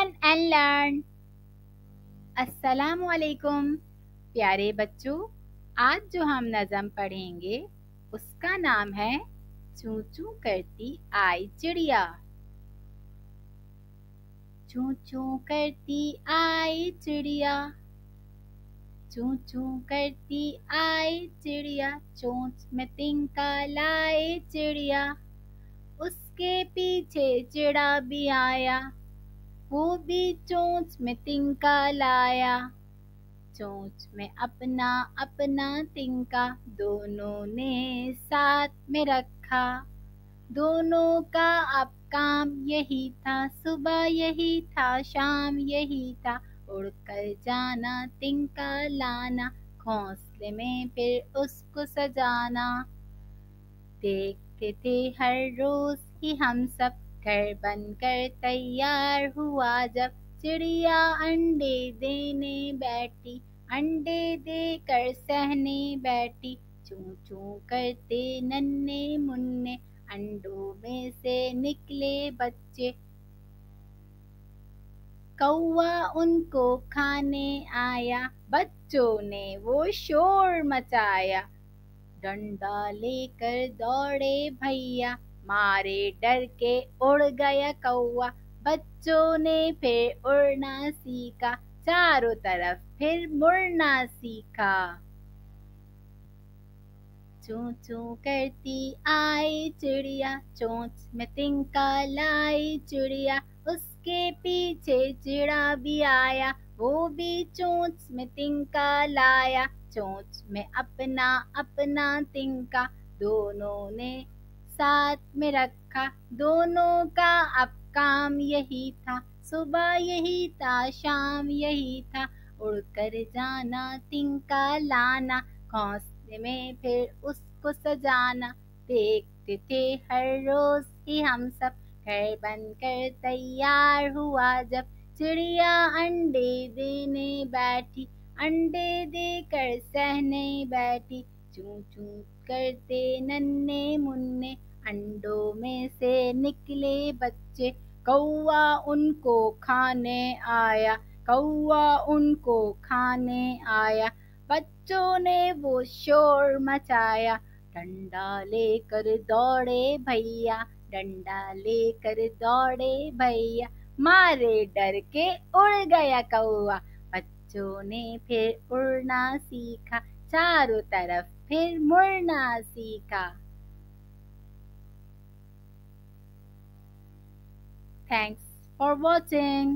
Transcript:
Fun and learn. अस्सलामु अलैकुम प्यारे बच्चों, आज जो हम नज़म पढ़ेंगे उसका नाम है चूं चूं करती आई चिड़िया। चूं चूं करती आई चिड़िया, चूं चूं करती आई चिड़िया, चोंच में तिनका लाई चिड़िया। उसके पीछे चिड़ा भी आया, वो भी चोंच में तिनका लाया। चोंच में अपना अपना तिनका दोनों ने साथ में रखा। दोनों का अब काम यही था, सुबह यही था, शाम यही था, उड़कर जाना तिनका लाना, घोंसले में फिर उसको सजाना। देखते थे हर रोज ही हम सब, घर बनकर तैयार हुआ जब चिड़िया अंडे देने बैठी, अंडे देकर सहने बैठी। चूं चूं करते नन्हे मुन्ने, अंडों में से निकले बच्चे। कौवा उनको खाने आया, बच्चों ने वो शोर मचाया। डंडा लेकर दौड़े भैया, मारे डर के उड़ गया कौवा। बच्चों ने फिर उड़ना सीखा, चारों तरफ फिर मुड़ना सीखा। चूं चूं करती आई चिड़िया, चोंच में तिनका लाई चिड़िया। उसके पीछे चिड़ा भी आया, वो भी चोंच में तिनका लाया। चोंच में अपना अपना तिनका दोनों ने साथ में रखा। दोनों का अब काम यही था, सुबह यही था, शाम यही था, उड़कर जाना तिनका लाना, घोंसले में फिर उसको सजाना। देखते थे हर रोज ही हम सब, घर बनकर तैयार हुआ जब चिड़िया अंडे देने बैठी, अंडे देकर सहने बैठी। चूं चूं करते नन्हे मुन्ने, अंडों में से निकले बच्चे। कौवा उनको खाने आया, कौवा उनको खाने आया। बच्चों ने वो शोर मचाया, डंडा लेकर दौड़े भैया, डंडा लेकर दौड़े भैया। मारे डर के उड़ गया कौवा, बच्चों ने फिर उड़ना सीखा, चारों तरफ फिर मुड़ना सीखा। Thanks for watching.